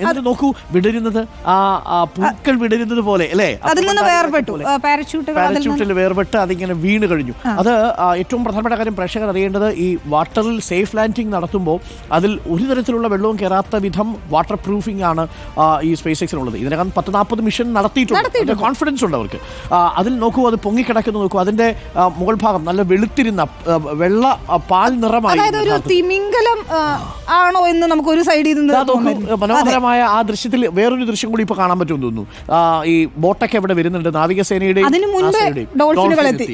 എന്നിട്ട് നോക്കൂ, വിടരുന്നത് പൂക്കൾ വിടരുന്നത് പോലെ അല്ലേ, പാരച്യൂട്ടിൽ വേർപെട്ട് അതിങ്ങനെ വീണ് കഴിഞ്ഞു. അത് ഏറ്റവും പ്രധാനപ്പെട്ട കാര്യം പ്രേക്ഷകർ അറിയേണ്ടത്, ഈ വാട്ടറിൽ സേഫ് ലാൻഡിംഗ് നടത്തുമ്പോൾ അതിൽ ഒരു തരത്തിലുള്ള വെള്ളവും കയറാത്ത വിധം വാട്ടർ പ്രൂഫിംഗ് ആണ് ഈ സ്പേസ് എക്സിനുള്ളത്. ഇതിനകം 10-40 മിഷൻ നടത്തിയിട്ടുണ്ട്, കോൺഫിഡൻസ് ഉണ്ട് അവർക്ക്. അതിൽ നോക്കൂ, അത് പൊങ്ങിക്കിടക്കുന്നു നോക്കൂ, അതിന്റെ മുകൾ ഭാഗം നല്ല വെളുത്തിരുന്ന വെള്ള പാൽ നിറമായി ആണോ എന്ന് നമുക്ക് ഒരു സൈഡിൽ നിന്ന് മനോഹരമായ ആ ദൃശ്യത്തിൽ വേറൊരു ദൃശ്യം കൂടി ഇപ്പൊ കാണാൻ പറ്റുമെന്ന് തോന്നുന്നു. ഈ ബോട്ടൊക്കെ ഇവിടെ വരുന്നുണ്ട്, നാവികസേനയുടെ. അതിന് മുൻപ് ഡോൾഫിനുകൾ എത്തി.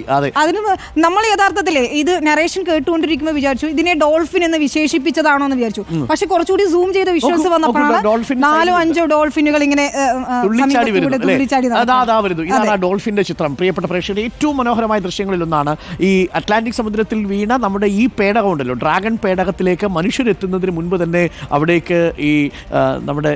അതിന് നമ്മൾ യഥാർത്ഥത്തില് ഇത് നറേഷൻ കേട്ടുകൊണ്ടിരിക്കുമ്പോൾ വിചാരിച്ചു ഇതിനെ ഡോൾഫിൻ എന്ന് വിശേഷിപ്പിച്ചതാണോ എന്ന് വിചാരിച്ചു. പക്ഷെ കുറച്ചുകൂടി സൂം ചെയ്ത വിഷ്വൽസ് വന്നപ്പോഴാണ് 4-5 ഡോൾഫിനുകൾ ഇങ്ങനെ വരുന്നു. ഇതാണ് ഡോൾഫിന്റെ ചിത്രം. പ്രിയപ്പെട്ട പ്രേക്ഷകരുടെ ഏറ്റവും മനോഹരമായ ദൃശ്യങ്ങളിൽ ഒന്നാണ് ഈ അറ്റ്ലാന്റിക് സമുദ്രത്തിൽ വീണ നമ്മുടെ ഈ പേടകം ഉണ്ടല്ലോ, ഡ്രാഗൺ പേടകത്തിലേക്ക് മനുഷ്യരെത്തുന്നതിന് മുൻപ് തന്നെ അവിടേക്ക് ഈ നമ്മുടെ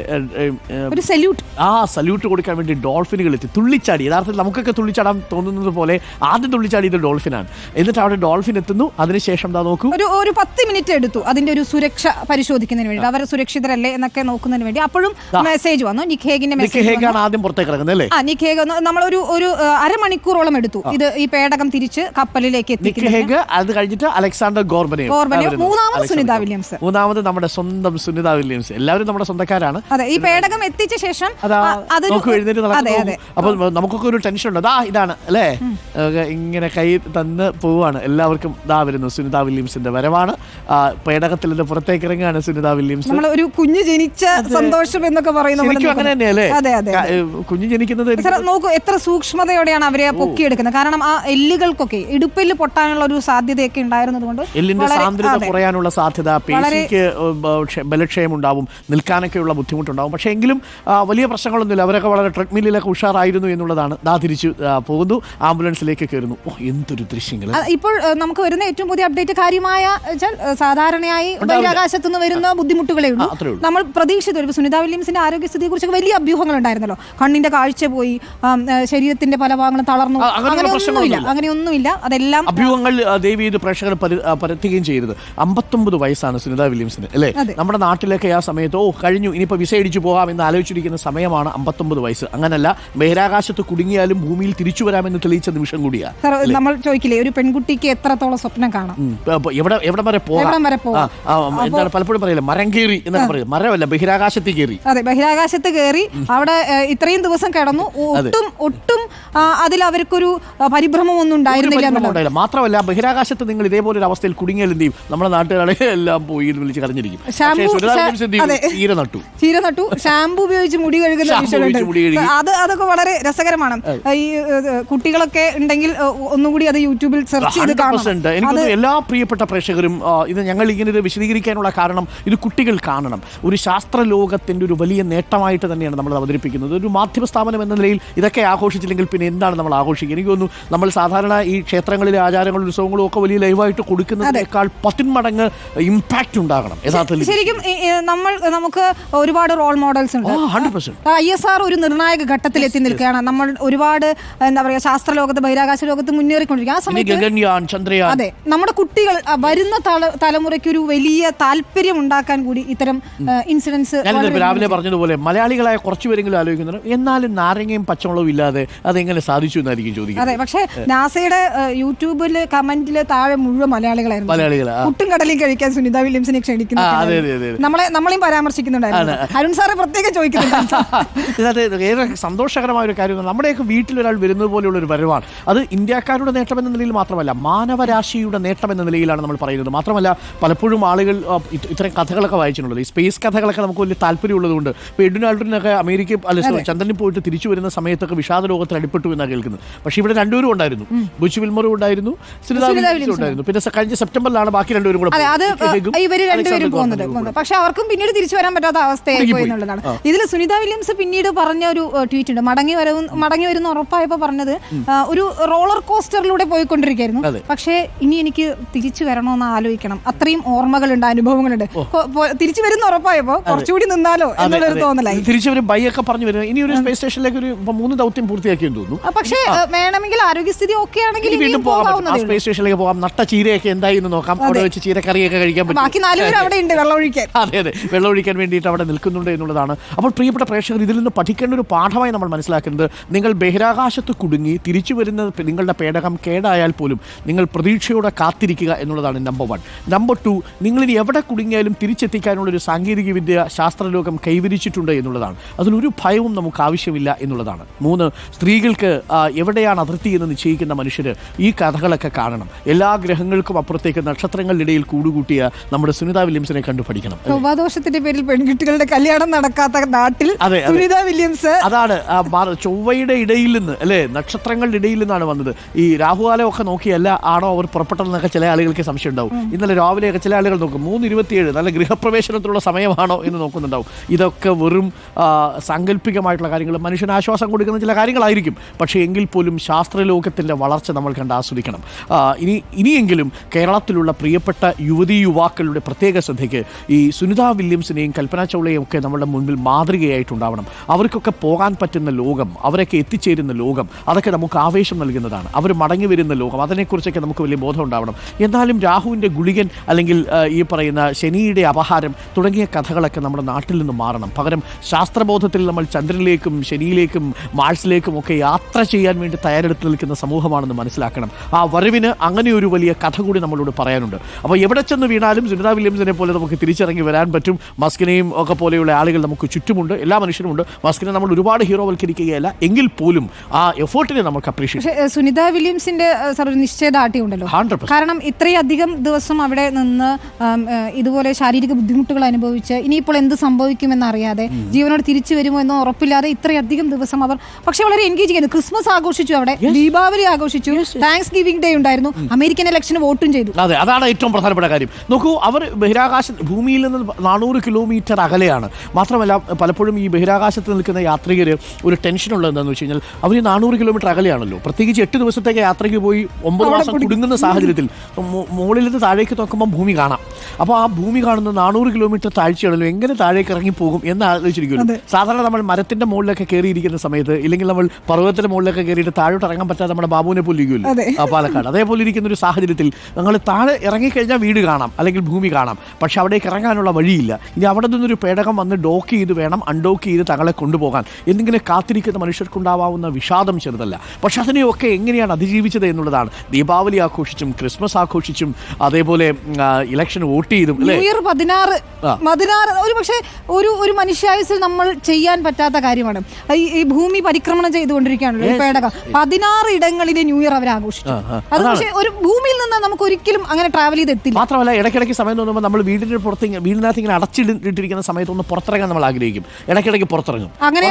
സല്യൂട്ട് കൊടുക്കാൻ വേണ്ടി ഡോൾഫിനുകൾ എത്തി, തുള്ളിച്ചാടി. യഥാർത്ഥത്തിൽ നമുക്കൊക്കെ തുള്ളിച്ചാടാൻ തോന്നുന്നത് പോലെ ആദ്യം തുള്ളിച്ചാടിയത് ഡോൾഫിനാണ്. എന്നിട്ട് അവിടെ ഡോൾഫിൻ എത്തുന്നു. അതിനുശേഷം നോക്കൂ, ഒരു 10 മിനിറ്റ് എടുത്തു അതിന്റെ ഒരു സുരക്ഷ പരിശോധിക്കുന്നതിന് വേണ്ടി, അവർ സുരക്ഷിതരല്ലേ എന്നൊക്കെ നോക്കുന്നതിന് വേണ്ടി. അപ്പോഴും മെസ്സേജ് വന്നു, നിക് ഹേഗിന്റെ മെസ്സേജ് ആദ്യം പുറത്തേക്ക് ഇറങ്ങുന്നത് അല്ലേ. നിക് ഹേഗ് നമ്മളൊരു അരമണിക്കൂറോളം എടുത്തു ഇത് ഈ പേടകം തിരിച്ച് കപ്പലിലേക്ക് എത്തിക്കുന്നത്. അത് കഴിഞ്ഞിട്ട് അലക്സാണ്ടർ ഗോർബനേവ്, മൂന്നാമത് സുനിത വില്യംസ്, മൂന്നാമത് നമ്മുടെ സ്വന്തം സുനിത വില്യംസ്. എല്ലാവരും നമ്മുടെ സ്വന്തക്കാരാണ്. അതെ, ഈ പേടകം എത്തിച്ച ശേഷം അപ്പൊ നമുക്കൊക്കെ ഒരു ടെൻഷൻ ഉണ്ട്. ഇതാണ് അല്ലേ, ഇങ്ങനെ കൈ തന്ന് പോവാണ്. എല്ലാവർക്കും വരുന്നു സുനിത വില്യംസിന്റെ വരവാണ്. പേടകത്തിൽ നിന്ന് പുറത്തേക്ക് ഇറങ്ങുകയാണ് സുനിത വില്യംസ്. ഒരു കുഞ്ഞ് ജനിച്ച സന്തോഷം എന്നൊക്കെ പറയുന്നത് അങ്ങനെ തന്നെയല്ലേ, കുഞ്ഞ് ജനിക്കുന്നത്. നോക്കൂ എത്ര സൂക്ഷ്മതയോടെയാണ് അവരെ പൊക്കിയെടുക്കുന്നത്. കാരണം ആ എല്ലുകൾക്കൊക്കെ ഇടുപ്പെല്ല് പൊട്ടാനുള്ള ഒരു സാധ്യതയൊക്കെ ഉണ്ടായിരുന്നത് കൊണ്ട് എല്ലിന്റെ സാന്ദ്രത കുറയാനുള്ള സാധ്യത, പേശിക്ക് ബലക്ഷയം ഉണ്ടാവും, നിൽക്കാനൊക്കെയുള്ള ബുദ്ധിമുട്ടുണ്ടാവും. പക്ഷേ എങ്കിലും വലിയ പ്രശ്നങ്ങളൊന്നുമില്ല. അവരൊക്കെ വളരെ ട്രെഡ്മില്ലൊക്കെ ഉഷാറായിരുന്നു എന്നുള്ളതാണ്. തിരിച്ചു പോകുന്നു, ആംബുലൻസിലേക്ക് കയറുന്നു. എന്തൊരു ദൃശ്യങ്ങൾ. ഇപ്പോൾ നമുക്ക് വരുന്ന ഏറ്റവും പുതിയ അപ്ഡേറ്റ് കാര്യമായ സാധാരണയായി ബഹിരാകാശത്തുനിന്ന് വരുന്ന ബുദ്ധിമുട്ടുകളേ ഉള്ളൂ. നമ്മൾ പ്രതീക്ഷിച്ചു സുനിത വില്യംസിന്റെ ആരോഗ്യസ്ഥിതിയെ കുറിച്ച് വലിയ അഭ്യൂഹങ്ങൾ ഉണ്ടായിരുന്നല്ലോ. കണ്ണിന്റെ കാഴ്ച പോയി, ശരീരത്തിന്റെ പല ഭാഗങ്ങളും തളർന്നു, അങ്ങനെയൊന്നുമില്ല. അതെല്ലാം അഭ്യൂഹങ്ങൾ ദയവീത് പ്രേക്ഷകർ പരത്തുകയും ചെയ്തത്. 59 വയസ്സാണ് സുനിത വില്യംസിന് അല്ലേ. നമ്മുടെ നാട്ടിലൊക്കെ ആ സമയത്ത് കഴിഞ്ഞു, ഇനിയിപ്പോൾ വിസ അടിച്ചു പോകാം എന്ന് ആലോചിച്ചിരിക്കുന്ന സമയമാണ് 59 വയസ്സ്. അങ്ങനല്ല, ബഹിരാകാശത്ത് കുടുങ്ങിയാലും ഭൂമിയിൽ തിരിച്ചു വരാമെന്ന് തെളിയിച്ച നിമിഷം കൂടിയാണ്. നമ്മൾ ചോദിക്കില്ലേ, ഒരു പെൺകുട്ടിക്ക് എത്രത്തോളം സ്വപ്നം കാണാം, എവിടെ വരെ പോകാം. എന്താണ് പലപ്പോഴും പറയില്ല, മരം കയറി എന്നൊക്കെ പറയും. മരമല്ല, ബഹിരാകാശത്ത് കയറി. അതെ, ബഹിരാകാശത്ത് കയറി അവിടെ ഇത്രയും ദിവസം കിടന്നു. ഒട്ടും അതിൽ അവർക്കൊരു പരിഭ്രമമൊന്നും ഉണ്ടായിരുന്നില്ല. മാത്രമല്ല, ബഹിരാകാശത്ത് നിങ്ങൾ ഇതേപോലെ ഒരു അവസ്ഥയിൽ കുടുങ്ങിയാൽ എന്ത് ചെയ്യും? നമ്മുടെ നാട്ടുകാരെ എല്ലാം പോയി വിളിച്ച് കരഞ്ഞിരിക്കും. ചീര നട്ടു, ഷാമ്പു ഉപയോഗിച്ച് മുടി കഴുകുന്ന അതൊക്കെ വളരെ രസകരമാണ്. ഈ കുട്ടികളൊക്കെ ഉണ്ടെങ്കിൽ ഒന്നുകൂടി അത് യൂട്യൂബിൽ സെർച്ച് ചെയ്ത് കാണാം. എനിക്ക് എല്ലാ പ്രിയപ്പെട്ട പ്രേക്ഷകരും ഇത് ഞങ്ങൾ ഇങ്ങനെ ഇത് വിശദീകരിക്കാനുള്ള കാരണം, ഇത് കുട്ടികൾ കാണണം. ഒരു ശാസ്ത്ര ലോകത്തിന്റെ ഒരു വലിയ നേട്ടമായിട്ട് തന്നെയാണ് നമ്മൾ അവതരിപ്പിക്കുന്നത്. ഒരു മാധ്യമ സ്ഥാപനം എന്ന നിലയിൽ ഇതൊക്കെ ആഘോഷിച്ചില്ലെങ്കിൽ പിന്നെ എന്താണ് നമ്മൾ ആഘോഷിക്കുക? എനിക്ക് തോന്നുന്നു നമ്മൾ സാധാരണ ഈ ക്ഷേത്രങ്ങളിലെ ആചാരങ്ങളും ഉത്സവങ്ങളും ഒക്കെ വലിയ ലൈവായിട്ട് കൊടുക്കുന്നതിനേക്കാൾ 10 മടങ്ങ് ഇമ്പാക്ട് ഉണ്ടാകണം. യഥാർത്ഥത്തിൽ ശരിക്കും നമുക്ക് ഒരുപാട് റോൾ മോഡൽസ് ഉണ്ട്. 100% ISR ഒരു നിർണായക ഘട്ടത്തിൽ എത്തി നിൽക്കുകയാണ്. നമ്മൾ ഒരുപാട് എന്താ പറയുക, ശാസ്ത്ര ലോകത്ത് ബഹിരാകാശ ലോകത്ത് മുന്നേറിക്കൊണ്ടിരിക്കുക. ആ സമയത്ത് അതെ, നമ്മുടെ കുട്ടികൾ വരുന്ന തലമുറയ്ക്ക് ഒരു വലിയ താല്പര്യം ഉണ്ടാക്കാൻ കൂടി ഇത്തരം ഇൻസിഡൻസ്. രാവിലെ പറഞ്ഞതുപോലെ മലയാളികളായ കുറച്ചുപേരെങ്കിലും ആലോചിക്കുന്നത്, എന്നാലും നാരങ്ങയും പച്ചമുളകും ഇല്ലാതെ അതെങ്ങനെ സാധിച്ചു എന്നായിരിക്കും ചോദിക്കുന്നത്. അതെ, പക്ഷേ നാസയുടെ യൂട്യൂബില് കമന്റില് താഴെ മുഴുവൻ മലയാളികളായിരുന്നു. പുട്ടും കടലും കഴിക്കാൻ സുനിത വില്യംസിനെ ക്ഷണിക്കുന്നു. നമ്മളെയും പരാമർശിക്കുന്നുണ്ടായിരുന്നു. അരുൺ സാറ് പ്രത്യേകം ചോദിക്കുന്നുണ്ട്. ഏറെ സന്തോഷകരമായ ഒരു കാര്യം, നമ്മുടെയൊക്കെ വീട്ടിലൊരാൾ വരുന്നത് പോലെയുള്ള ഒരു വരവാണ്. അത് ഇന്ത്യക്കാരുടെ നേട്ടം എന്ന നിലയിൽ മാത്രമല്ല, മാനവരാശിയുടെ നേട്ടം എന്ന നിലയിലാണ് നമ്മൾ പറയുന്നത്. മാത്രമല്ല, പലപ്പോഴും ആളുകൾ ഇത്തരം കഥകളൊക്കെ വായിച്ചിട്ടുള്ളത്, ഈ സ്പേസ് കഥകളൊക്കെ നമുക്ക് വലിയ താല്പര്യമുള്ളതുകൊണ്ട്. ഇപ്പോൾ എഡ്വിൻ ആൽഡ്രിനൊക്കെ അമേരിക്ക ചന്ദ്രനിൽ പോയിട്ട് തിരിച്ചു വരുന്ന സമയത്തൊക്കെ വിഷാദ ലോകത്തിൽ അടിപ്പെട്ടു എന്നാണ് കേൾക്കുന്നത്. പക്ഷേ ഇവിടെ രണ്ടുപേരും ഉണ്ടായിരുന്നു, ബുച്ച് വിൽമറും ഉണ്ടായിരുന്നു, സുനിത വില്യംസും ഉണ്ടായിരുന്നു. പിന്നെ കഴിഞ്ഞ സെപ്റ്റംബറിലാണ് ബാക്കി രണ്ടുപേരും കൂടെ പോകുന്നത്. പക്ഷെ അവർക്കും പിന്നീട് തിരിച്ചു വരാൻ പറ്റാത്ത അവസ്ഥയായി പോയി എന്നുള്ളതാണ്. ഇതിൽ സുനിത വില്യംസ് പിന്നീട് പറഞ്ഞ ഒരു ട്വീറ്റ് ഉണ്ട്. മടങ്ങി വരുന്ന ഉറപ്പായപ്പോൾ പറഞ്ഞത്, ഒരു റോളർ കോസ്റ്ററിലൂടെ പോയിക്കൊണ്ടിരിക്കുകയായിരുന്നു, പക്ഷേ ഇനി എനിക്ക് തിരിച്ചു വരണമെന്ന് ആലോചിക്കണം, അത്രയും ഓർമ്മകളുണ്ട്, അനുഭവങ്ങളുണ്ട്. തിരിച്ചു വരുന്ന ഉറപ്പായപ്പോൾ കുറച്ചുകൂടി നിന്നാലോ എന്നുള്ളൊരു തോന്നലായി. ബൈയൊക്കെ പറഞ്ഞു വരുന്നത്, ഇനി ഒരു സ്പേസ് സ്റ്റേഷനിലേക്ക് ഒരു 3 ദൗത്യം പൂർത്തിയാക്കിയെന്ന് തോന്നുന്നു. പക്ഷേ വേണമെങ്കിൽ ആരോഗ്യസ്ഥിതി ഓക്കെ ആണെങ്കിൽ വീണ്ടും പോകാം, സ്പേസ് സ്റ്റേഷനിലേക്ക് പോകാം. നട്ട ചീരയൊക്കെ എന്തായി എന്ന് നോക്കാം, അവിടെ വെച്ച് ചീരക്കറിയൊക്കെ കഴിക്കാൻ പറ്റും. ബാക്കി 4 പേര് അവിടെ ഉണ്ട് വെള്ളം ഒഴിക്കാൻ. അതെ, വെള്ളം ഒഴിക്കാൻ വേണ്ടിയിട്ട് അവിടെ അവിടെ നിൽക്കുന്നുണ്ട് എന്നുള്ളതാണ്. അപ്പോൾ പ്രിയപ്പെട്ട പ്രേക്ഷകർ, ഇതിൽ നിന്ന് പഠിക്കേണ്ട ഒരു പാഠമായി നമ്മൾ മനസ്സിലാക്കുന്നത്, നിങ്ങൾ ബഹിരാകാശത്ത് കുടുങ്ങി തിരിച്ചു വരുന്ന നിങ്ങളുടെ പേടകം കേടായാൽ പോലും നിങ്ങൾ പ്രതീക്ഷയോടെ കാത്തിരിക്കുക എന്നുള്ളതാണ് നമ്പർ 1. നമ്പർ 2, നിങ്ങളിനി എവിടെ കുടുങ്ങിയാലും തിരിച്ചെത്തിക്കാനുള്ളൊരു സാങ്കേതിക വിദ്യ ശാസ്ത്രലോകം കൈവരിച്ചിട്ടുണ്ട് എന്നുള്ളതാണ്. അതിലൊരു ഭയവും നമുക്ക് ആവശ്യമില്ല എന്നുള്ളതാണ്. 3, സ്ത്രീകൾക്ക് എവിടെയാണ് അതിർത്തി എന്ന് നിശ്ചയിക്കുന്ന മനുഷ്യർ ഈ കഥകളൊക്കെ കാണണം. എല്ലാ ഗ്രഹങ്ങൾക്കും അപ്പുറത്തേക്ക് നക്ഷത്രങ്ങളിടയിൽ കൂടുകൂട്ടിയ നമ്മുടെ സുനിത വില്യംസിനെ കണ്ടു പഠിക്കണം. ചൊവ്വാദോഷത്തിന്റെ പേരിൽ പെൺകുട്ടികളുടെ കല്യാണം നടക്കാത്ത നാട്ടിൽ സുനിത വില്യംസ്, അതാണ് ചൊവ്വയുടെ ഇടയിൽ നിന്ന് അല്ലേ, നക്ഷത്രങ്ങളുടെ ഇടയിൽ നിന്നാണ് വന്നത്. ഈ രാഹുകാലം ഒക്കെ നോക്കിയല്ല ആണോ അവർ പുറപ്പെട്ടതെന്നൊക്കെ ചില ആളുകൾക്ക് സംശയം ഉണ്ടാവും. ഇന്നലെ രാവിലെയൊക്കെ ചില ആളുകൾ നോക്കും 3:27 നല്ല ഗൃഹപ്രവേശനത്തിലുള്ള സമയമാണോ എന്ന് നോക്കുന്നുണ്ടാവും. ഇതൊക്കെ വെറും സാങ്കല്പികമായിട്ടുള്ള കാര്യങ്ങൾ, മനുഷ്യന് ആശ്വാസം കൊടുക്കുന്ന ചില കാര്യങ്ങളായിരിക്കും. പക്ഷേ എങ്കിൽ പോലും ശാസ്ത്രലോകത്തിൻ്റെ വളർച്ച നമ്മൾ കണ്ട് ആസ്വദിക്കണം. ഇനിയെങ്കിലും കേരളത്തിലുള്ള പ്രിയപ്പെട്ട യുവതീ യുവാക്കളുടെ പ്രത്യേക ശ്രദ്ധയ്ക്ക് ഈ സുനിത വില്യംസിനെയും കൽപ്പന ചൗളയെയും ഒക്കെ നമ്മുടെ മുൻപിൽ മാതൃകയായിട്ടുണ്ടാവണം. അവർക്കൊക്കെ പോകാൻ പറ്റുന്ന ലോകം, അവരൊക്കെ എത്തിച്ചേരുന്ന ലോകം, അതൊക്കെ നമുക്ക് ആവേശം നൽകുന്നതാണ്. അവർ മടങ്ങി വരുന്ന ലോകം, അതിനെക്കുറിച്ചൊക്കെ നമുക്ക് വലിയ ബോധം ഉണ്ടാവണം. എന്നാലും രാഹുവിൻ്റെ ഗുളികൻ അല്ലെങ്കിൽ ഈ പറയുന്ന ശനിയുടെ അപഹാരം തുടങ്ങിയ കഥകളൊക്കെ നമ്മുടെ നാട്ടിൽ നിന്ന് മാറണം. പകരം ശാസ്ത്രബോധത്തിൽ നമ്മൾ ചന്ദ്രനിലേക്കും ശനിയിലേക്കും മാഴ്സിലേക്കും ഒക്കെ യാത്ര ചെയ്യാൻ വേണ്ടി തയ്യാറെടുത്ത് നിൽക്കുന്ന സമൂഹമാണെന്ന് മനസ്സിലാക്കണം. ആ വരവിന് അങ്ങനെ ഒരു വലിയ കഥ കൂടി നമ്മളോട് പറയാനുണ്ട്. അപ്പോൾ എവിടെ ചെന്ന് വീണാലും സുനിത വില്യംസിനെ പോലെ നമുക്ക് തിരിച്ചിറങ്ങി വരാൻ പറ്റും. മസ്കിനെയും ഒക്കെ പോലെയുള്ള ആളുകൾ നമുക്ക് ചുറ്റുമുണ്ട്, എല്ലാ മനുഷ്യരുമുണ്ട്. മസ്കിനെ നമ്മൾ ഒരുപാട് ഹീറോവൽക്കരിക്കുകയല്ല, എങ്കിൽ പോലും ആ എഫേർട്ടിനെ നമുക്ക് അപ്രീഷിയേറ്റ്. സുനിത വില്യംസിന്റെ ഒരു നിശ്ചയദാർഢ്യം ഉണ്ടല്ലോ. കാരണം ഇത്രയധികം ദിവസം അവിടെ നിന്ന് ഇതുപോലെ ശാരീരിക ബുദ്ധിമുട്ടുകൾ അനുഭവിച്ച് ഇനിയിപ്പോൾ എന്ത് സംഭവിക്കുമെന്നറിയാതെ ജീവനോട് തിരിച്ചു വരുമോ എന്ന് ഉറപ്പില്ലാതെ ഇത്രയധികം ദിവസം അവർ പക്ഷെ വളരെ എൻഗേജ് ചെയ്യുന്നു. ക്രിസ്മസ് ആഘോഷിച്ചു, അവിടെ ദീപാവലി ആഘോഷിച്ചു, താങ്ക്സ് ഗിവിംഗ് ഡേ ഉണ്ടായിരുന്നു, അമേരിക്കൻ ഇലക്ഷന് വോട്ടും ചെയ്തു. അതെ, അതാണ് ഏറ്റവും പ്രധാനപ്പെട്ട കാര്യം. നോക്കൂ, അവർ ബഹിരാകാശ ഭൂമിയിൽ നിന്ന് 400 കിലോമീറ്റർ അകലെയാണ്. മാത്രമല്ല പലപ്പോഴും ഈ ബഹിരാകാശത്ത് നിൽക്കുന്ന യാത്രികർ ഒരു ടെൻഷൻ ഉള്ളത് എന്താണെന്ന് വെച്ച് കഴിഞ്ഞാൽ അവർ 400 കിലോമീറ്റർ അകലെയാണല്ലോ. പ്രത്യേകിച്ച് 8 ദിവസത്തേക്ക് യാത്രയ്ക്ക് പോയി 9 മാസം കുടുങ്ങുന്ന സാഹചര്യത്തിൽ മുകളിൽ നിന്ന് താഴേക്ക് നോക്കുമ്പോൾ ഭൂമി കാണാം. അപ്പോൾ ആ ഭൂമി കാണുന്ന 400 കിലോമീറ്റർ താഴ്ചയാണല്ലോ, എങ്ങനെ താഴേക്ക് ഇറങ്ങി പോകും എന്ന് ആലോചിച്ചിരിക്കുന്നു. സാധാരണ നമ്മൾ മരത്തിന്റെ മുകളിലൊക്കെ കയറിയിരിക്കുന്ന സമയത്ത്, ഇല്ലെങ്കിൽ നമ്മൾ പർവ്വതത്തിന്റെ മുകളിലൊക്കെ കയറിയിട്ട് താഴോട്ട് ഇറങ്ങാൻ പറ്റാതെ നമ്മുടെ ബാബുവിനെ പോലെ ഇരിക്കുമല്ലോ പാലക്കാട്, അതേപോലെ ഇരിക്കുന്ന ഒരു സാഹചര്യത്തിൽ ഞങ്ങൾ താഴെ ഇറങ്ങിക്കഴിഞ്ഞാൽ വീട് കാണാം അല്ലെങ്കിൽ ഭൂമി കാണാം, പക്ഷെ അവിടേക്ക് ഇറങ്ങാനുള്ള വഴിയില്ല. ഇനി അവിടെ നിന്നൊരു പേടകം വന്ന് ഡോക്ക് ചെയ്ത് വേണം അൺഡോക്ക് ചെയ്ത് തങ്ങളെ കൊണ്ടുപോകാൻ. എന്നിങ്ങനെ കാത്തിരിക്കുന്ന മനുഷ്യർക്കുണ്ടാവാവുന്ന വിഷാദം ചെറുതല്ല. പക്ഷെ അതിനെയൊക്കെ എങ്ങനെയാണ് അതിജീവിച്ചത് എന്നുള്ളതാണ്. ദീപാവലി ആഘോഷിച്ചും ക്രിസ്മസ് ആഘോഷിച്ചും അതേപോലെ ഇലക്ഷൻ വോട്ട് ചെയ്തും 16 ഒരു പക്ഷേ ഒരു മനുഷ്യായുസിൽ നമ്മൾ ചെയ്യാൻ പറ്റാത്ത കാര്യമാണ്. ഈ ഭൂമി പരിക്രമണം ചെയ്തുകൊണ്ടിരിക്കുകയാണല്ലോ ഈ പേടകം. 16 ഇടങ്ങളിലെ ന്യൂ ഇയർ അവർ ആഘോഷിച്ചു. അത് പക്ഷേ ഒരു ഭൂമിയിൽ നിന്ന് നമുക്ക് ഒരിക്കലും അങ്ങനെ ട്രാവൽ ചെയ്തെത്തില്ല. മാത്രമല്ല ഇടയ്ക്കിടയ്ക്ക് സമയം തോന്നുമ്പോൾ നമ്മൾ വീടിനകത്ത് ഇങ്ങനെ അടച്ചിട്ടിരിക്കുന്ന സമയത്ത് ഒന്ന് പുറത്തിറങ്ങാൻ നമ്മൾ ആഗ്രഹിക്കും. ഇടയ്ക്കിടയ്ക്ക് പുറത്തിറങ്ങും, അങ്ങനെ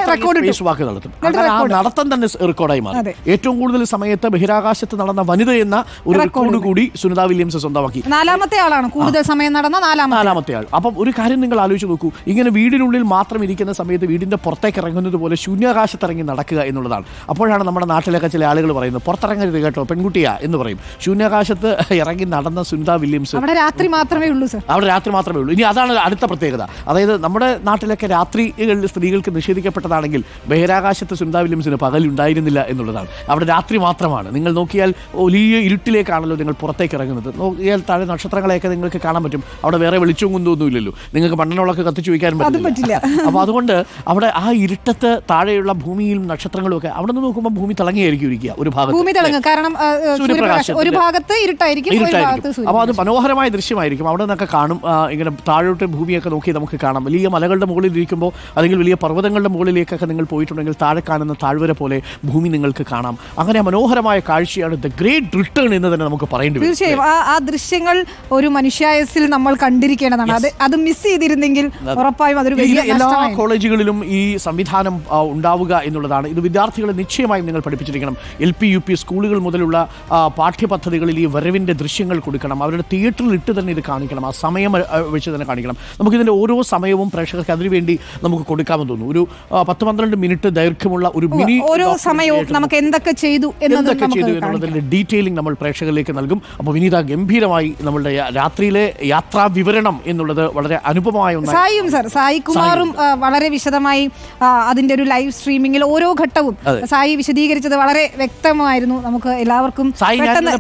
വാക്ക് നടത്തും. ആ നടത്തം തന്നെ റെക്കോർഡായി മാറി. ഏറ്റവും കൂടുതൽ സമയത്ത് ബഹിരാകാശത്ത് നടന്ന വനിത എന്ന ഒരു റെക്കോർഡ് കൂടി സുനിത വില്യംസ് സ്വന്തമാക്കി. 4ാമത്തെ ആളാണ് കൂടുതൽ സമയം നടന്ന 4ാമത്തെ ആൾ. അപ്പം ഒരു കാര്യം നിങ്ങൾ ആലോചിച്ച് നോക്കൂ, ഇങ്ങനെ വീടിനുള്ളിൽ മാത്രം ഇരിക്കുന്ന സമയത്ത് വീടിന്റെ പുറത്തേക്ക് ഇറങ്ങുന്നത് പോലെ ശൂന്യാകാശത്തിറങ്ങി നടക്കുക എന്നുള്ളതാണ്. അപ്പോഴാണ് നമ്മുടെ നാട്ടിലൊക്കെ ചില ആളുകൾ പറയുന്നത് പുറത്തിറങ്ങരുത് കേട്ടോ പെൺകുട്ടിയാ എന്ന് പറയും. ശൂന്യാകാശത്ത് ഇറങ്ങി നടന്ന സുനിത വില്യംസ് അവിടെ രാത്രി മാത്രമേ ഉള്ളൂ സർ. അവിടെ രാത്രി മാത്രമേ ഉള്ളൂ. ഇനി അതാണ് അടുത്ത പ്രത്യേകത. അതായത് നമ്മുടെ നാട്ടിലൊക്കെ രാത്രികളിൽ സ്ത്രീകൾക്ക് നിഷേധിക്കപ്പെട്ടതാണെങ്കിൽ ബഹിരാകാശത്ത് സുനിത വില്യംസിന് പകലുണ്ടായിരുന്നില്ല എന്നുള്ളതാണ്. അവിടെ രാത്രി മാത്രമാണ്. നിങ്ങൾ നോക്കിയാൽ വലിയ ഇരുട്ടിലേക്കാണല്ലോ നിങ്ങൾ പുറത്തേക്ക് ഇറങ്ങുന്നത്. നോക്കിയാൽ താഴെ നക്ഷത്രങ്ങളെയൊക്കെ നിങ്ങൾക്ക് കാണാൻ പറ്റും. അവിടെ വേറെ വെളിച്ചവും കുന്തമൊന്നുമില്ലല്ലോ. നിങ്ങൾക്ക് മണ്ണെണ്ണകളൊക്കെ കത്തിച്ചു വയ്ക്കാനും പറ്റില്ല. അപ്പോൾ അതുകൊണ്ട് അവിടെ ആ ഇരുട്ടത്ത് താഴെയുള്ള ഭൂമിയിലും നക്ഷത്രങ്ങളും ഒക്കെ അവിടെ നിന്ന് നോക്കുമ്പോൾ ഭൂമി തിളങ്ങിയായിരിക്കും ഇരിക്കുക. ഒരു ഭാഗത്ത് കാരണം ഒരു ഭാഗത്ത് ഇരുട്ടായിരിക്കും. അപ്പോൾ അത് മനോഹരമായ ദൃശ്യമായിരിക്കും. അവിടെ നിന്നൊക്കെ കാണും. ഇങ്ങനെ താഴോട്ട് ഭൂമിയൊക്കെ നോക്കി നമുക്ക് കാണാം. വലിയ മലകളുടെ മുകളിൽ ഇരിക്കുമ്പോൾ അല്ലെങ്കിൽ വലിയ പർവ്വതങ്ങളുടെ മുകളിലേക്കൊക്കെ നിങ്ങൾ പോയിട്ടുണ്ടെങ്കിൽ താഴെ കാണുന്ന താഴ്വര പോലെ ഭൂമി നിങ്ങൾക്ക് കാണാം. അങ്ങനെ മനോഹരമായ കാഴ്ചയാണ് ദ ഗ്രേറ്റ് റിട്ടേൺ എന്ന് തന്നെ നമുക്ക് പറയേണ്ടി വരും. തീർച്ചയായും ആ ദൃശ്യങ്ങൾ ഒരു മനുഷ്യായുസ്സിൽ നമ്മൾ കണ്ടിരിക്കേണ്ടതാണ്. അത് മിസ് ചെയ്തിരുന്നെങ്കിൽ ഉറപ്പായും അതൊരു വലിയ എല്ലാ കോളേജുകളിലും ഈ സംവിധാനം ഉണ്ടാവുക എന്നുള്ളതാണ്. ഇത് വിദ്യാർത്ഥികളെ നിശ്ചയമായും നിങ്ങൾ പഠിപ്പിച്ചിരിക്കണം. LP UP സ്കൂളുകൾ മുതലുള്ള പാഠ്യപദ്ധതികളിൽ ഈ വരവിൻ്റെ ദൃശ്യങ്ങൾ കൊടുക്കണം. അവരുടെ തിയേറ്ററിൽ ഇട്ട് തന്നെ ഇത് കാണിക്കണം. ആ സമയം വെച്ച് തന്നെ കാണിക്കണം. നമുക്കിതിൻ്റെ ഓരോ സമയവും പ്രേക്ഷകർക്ക് അതിനുവേണ്ടി നമുക്ക് കൊടുക്കാമെന്ന് തോന്നുന്നു. ഒരു 10-12 മിനിറ്റ് ദൈർഘ്യമുള്ള ഒരു മിനി ഓരോ സമയവും നമുക്ക് എന്തൊക്കെ ചെയ്തു എന്നുള്ളതിന്റെ ഡീറ്റെയിലിംഗ് നമ്മൾ പ്രേക്ഷകരിലേക്ക് നൽകും. അപ്പോൾ വിനീത ഗംഭീരമായി നമ്മളുടെ രാത്രിയിലെ യാത്രാ വിവരണം എന്നുള്ളത് വളരെ അനുപമമായ ഒന്നാണ്. സായിയും സർ, സായി കുമാറും വളരെ വിശദമായി അതിന്റെ ഒരു ലൈവ് സ്ട്രീമിംഗിൽ ഓരോ ഘട്ടവും സായി വിശദീകരിച്ചത് വളരെ വ്യക്തമായിരുന്നു. നമുക്ക് എല്ലാവർക്കും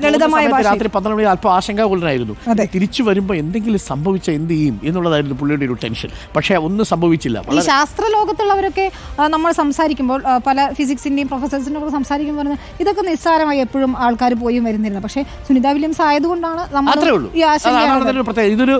ലളിതമായ രാത്രി 12 മണി അല്പം ആശങ്കാകുലനായിരുന്നു. തിരിച്ചു വരുമ്പോൾ എന്തെങ്കിലും സംഭവിച്ച എന്ത് ചെയ്യും എന്നുള്ളതായിരുന്നു പുള്ളിയുടെ ഒരു ടെൻഷൻ. പക്ഷേ ഒന്നും സംഭവിച്ചില്ല. ഈ ശാസ്ത്ര ലോകത്തുള്ളവരൊക്കെ നമ്മൾ സംസാരിക്കുമ്പോൾ പല ഫിസിക്സിന്റെയും പ്രൊഫസേഴ്സിന്റെ ഒക്കെ സംസാരിക്കുമ്പോൾ ഇതൊക്കെ നിസ്സാരമായി എപ്പോഴും ആൾക്കാർ പോയി വരുന്നിരുന്നു. പക്ഷേ സുനിത വില്യംസ് ആയതുകൊണ്ടാണ് നമ്മൾ ഈ ഇതൊരു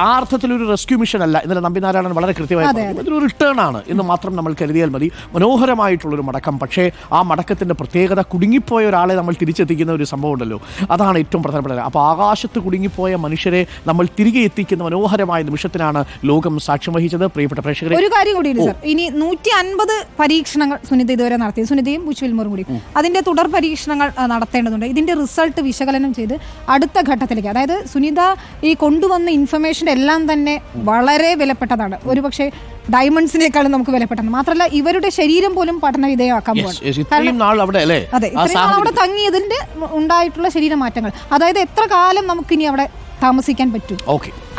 ആ അർത്ഥത്തിലൊരു റെസ്ക്യൂ മിഷൻ അല്ല. ഇന്നലെ നമ്പിനാരായണൻ വളരെ കൃത്യമായി ഇതൊരു റിട്ടേൺ ആണ് എന്ന് മാത്രം നമ്മൾ കരുതിയാൽ മതി. മനോഹരമായിട്ടുള്ളൊരു മടക്കം. പക്ഷേ ആ മടക്കത്തിന്റെ പ്രത്യേകത കുടുങ്ങിപ്പോയ ഒരാളെ നമ്മൾ തിരിച്ചെത്തിക്കുന്ന ഒരു സംഭവം ഉണ്ടല്ലോ, അതാണ് ഏറ്റവും പ്രധാനപ്പെട്ട. അപ്പോൾ ആകാശത്ത് കുടുങ്ങിപ്പോയ മനുഷ്യരെ നമ്മൾ തിരികെ എത്തിക്കുന്ന മനോഹരമായ നിമിഷത്തിനാണ് ലോകം സാക്ഷ്യം വഹിച്ചത്. പ്രിയപ്പെട്ട പ്രേക്ഷകരെ, ഒരു കാര്യം കൂടിയുണ്ട് സർ. ഇനി 150 പരീക്ഷണങ്ങൾ സുനിത ഇതുവരെ നടത്തി, സുനിതയും ബുച്ച് വിൽമോറും കൂടി. അതിന്റെ തുടർ പരീക്ഷണങ്ങൾ നടത്തേണ്ടതുണ്ട്. ഇതിന്റെ റിസൾട്ട് വിശകലനം ചെയ്ത് അടുത്ത ഘട്ടത്തിലേക്ക്, അതായത് സുനിത ഈ കൊണ്ടുവന്ന ഇൻഫർമേഷൻ എല്ലാം തന്നെ വളരെ വിലപ്പെട്ടതാണ്. ഒരുപക്ഷെ ഡയമണ്ട്സിനേക്കാളും നമുക്ക് വിലപ്പെട്ടത്. മാത്രമല്ല ഇവരുടെ ശരീരം പോലും പഠന വിധേയമാക്കാൻ പോകുന്നു. അതെ, ഇത്രയും നാൾ അവിടെ തങ്ങിയതിന്റെ ഉണ്ടായിട്ടുള്ള ശരീരമാറ്റങ്ങൾ, അതായത് എത്ര കാലം നമുക്കിനി അവിടെ താമസിക്കാൻ പറ്റും,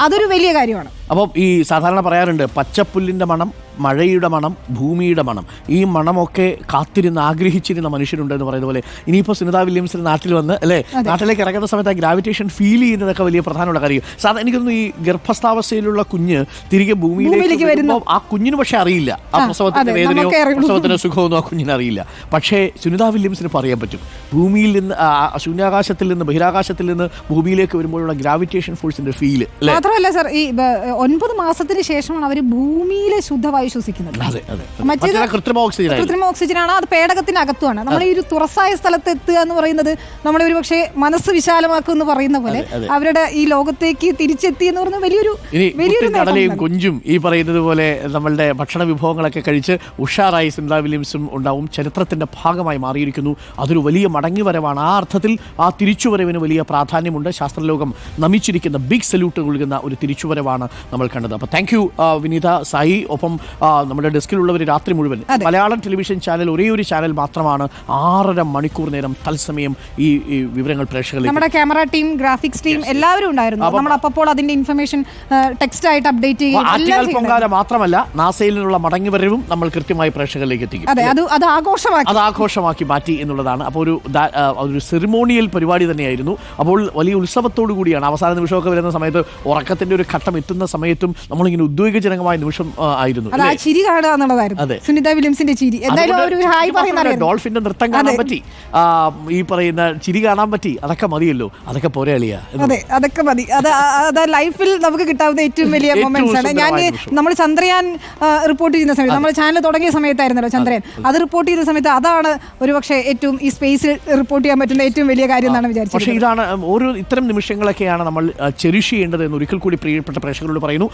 അതൊരു വലിയ കാര്യമാണ്. അപ്പോൾ ഈ സാധാരണ പറയാറുണ്ട് പച്ചപ്പുല്ലിൻ്റെ മണം, മഴയുടെ മണം, ഭൂമിയുടെ മണം, ഈ മണമൊക്കെ കാത്തിരുന്ന് ആഗ്രഹിച്ചിരുന്ന മനുഷ്യരുണ്ട് എന്ന് പറയുന്ന പോലെ ഇനിയിപ്പോൾ സുനിത വില്യംസിന് നാട്ടിൽ വന്ന് അല്ലേ, നാട്ടിലേക്ക് ഇറങ്ങുന്ന സമയത്ത് ആ ഗ്രാവിറ്റേഷൻ ഫീൽ ചെയ്യുന്നതൊക്കെ വലിയ പ്രധാനമുള്ള കാര്യം. സാധാരണ എനിക്കൊന്നും ഈ ഗർഭസ്ഥാവസ്ഥയിലുള്ള കുഞ്ഞ് തിരികെ ഭൂമിയിലേക്ക് വരുമ്പോൾ ആ കുഞ്ഞിന് പക്ഷെ അറിയില്ല, ആ പ്രസവത്തിന്റെ വേദനയോ പ്രസവത്തിന്റെ സുഖമൊന്നും ആ കുഞ്ഞിന് അറിയില്ല. പക്ഷേ സുനിത വില്യംസിന് പറയാൻ പറ്റും. ഭൂമിയിൽ നിന്ന്, ശൂന്യാകാശത്തിൽ നിന്ന്, ബഹിരാകാശത്തിൽ നിന്ന് ഭൂമിയിലേക്ക് വരുമ്പോഴുള്ള ഗ്രാവിറ്റേഷൻ ഫോഴ്സിന്റെ ഫീല്. മാത്രമല്ല സർ, ഈ 9 മാസത്തിന് ശേഷമാണ് അവർ ഭൂമിയിലെ ശുദ്ധവായു ശ്വസിക്കുന്നത്. കൃത്രിമ ഓക്സിജനാണ്, അത് പേടകത്തിനകത്തുമാണ്. നമ്മൾ ഈ ഒരു തുറസായ സ്ഥലത്ത് എത്തുക എന്ന് പറയുന്നത് നമ്മളെ ഒരു പക്ഷേ മനസ്സ് വിശാലമാക്കും എന്ന് പറയുന്ന പോലെ അവരുടെ ഈ ലോകത്തേക്ക് തിരിച്ചെത്തി എന്ന് പറയുന്നത് വലിയൊരു കടലയും കൊഞ്ചും ഈ പറയുന്നത് പോലെ നമ്മളുടെ ഭക്ഷണ വിഭവങ്ങളൊക്കെ കഴിച്ച് ഉഷാറായി സുനിത വില്യംസും ഉണ്ടാവും. ചരിത്രത്തിന്റെ ഭാഗമായി മാറിയിരിക്കുന്നു. അതൊരു വലിയ മടങ്ങിവരവാണ്. ആ അർത്ഥത്തിൽ ആ തിരിച്ചുവരവിന് വലിയ പ്രാധാന്യമുണ്ട്. ശാസ്ത്രലോകം നമിച്ചിരിക്കുന്ന ബിഗ് സല്യൂട്ട് നൽകുന്ന ഒരു തിരിച്ചുവരവാണ് നമ്മൾ കണ്ടത്. അപ്പോൾ താങ്ക് യു വിനീത, സായി, ഒപ്പം നമ്മുടെ ഡെസ്കിലുള്ളവർ രാത്രി മുഴുവൻ മലയാളം ടെലിവിഷൻ ചാനൽ ഒരേ ഒരു ചാനൽ മാത്രമാണ് 6.5 മണിക്കൂർ നേരം തത്സമയം ഈ വിവരങ്ങൾ പ്രേക്ഷകരിലേക്ക്. നമ്മുടെ ക്യാമറ ടീം, ഗ്രാഫിക്സ് ടീം എല്ലാവരും ഉണ്ടായിരുന്നു. നമ്മൾ അപ്പോൾ അതിന്റെ ഇൻഫർമേഷൻ ടെക്സ്റ്റ് ആയിട്ട് അപ്ഡേറ്റ് ചെയ്യുകയും പൊങ്കാല മാത്രമല്ല നാസയിൽ നിന്നുള്ള മടങ്ങിവരവും നമ്മൾ കൃത്യമായി പ്രേക്ഷകരിലേക്ക് എത്തിക്കും. അത് ആഘോഷമാക്കി മാറ്റി എന്നുള്ളതാണ്. അപ്പോൾ ഒരു സെറിമോണിയൽ പരിപാടി തന്നെയായിരുന്നു. അപ്പോൾ വലിയ ഉത്സവത്തോടു കൂടിയാണ് അവസാന നിമിഷമൊക്കെ വരുന്ന സമയത്ത്, ഉറക്കത്തിന്റെ ഒരു ഘട്ടം എത്തുന്ന സമയത്തും നമ്മളിങ്ങനെ ഉദ്വേഗജനകമായ നിമിഷം ആയിരുന്നു. ചിരി കാണുക എന്നുള്ളതായിരുന്നു സുനിത വില്യംസിന്റെ ചിരി. ഡോൾഫിന്റെ നൃത്തം കാണാൻ പറ്റി, ഈ പറയുന്ന ചിരി കാണാൻ പറ്റി, അതൊക്കെ മതിയല്ലോ, അതൊക്കെ പോരെ അളിയാ. അതെ, അതൊക്കെ മതി. അത് ലൈഫിൽ നമുക്ക് കിട്ടാവുന്ന ഏറ്റവും വലിയ മൊമെന്റ്സ് ആണ്. നമ്മൾ ചന്ദ്രയാൻ റിപ്പോർട്ട് ചെയ്യുന്ന സമയത്ത്, നമ്മുടെ ചാനൽ തുടങ്ങിയ സമയത്തായിരുന്നല്ലോ ചന്ദ്രയാൻ, അത് റിപ്പോർട്ട് ചെയ്യുന്ന സമയത്ത് അതാണ് ഒരുപക്ഷെ ഏറ്റവും ഈ സ്പേസിൽ റിപ്പോർട്ട് ചെയ്യാൻ പറ്റുന്ന ഏറ്റവും വലിയ കാര്യം എന്നാണ് വിചാരിച്ചത്. പക്ഷേ ഇതാണ് ഓരോ ഇത്തരം നിമിഷങ്ങളൊക്കെയാണ് നമ്മൾ ചെറിഷ് ചെയ്യേണ്ടത് എന്ന് ഒരിക്കൽ കൂടി പ്രിയപ്പെട്ട പ്രേക്ഷകരോട് പറയുന്നു.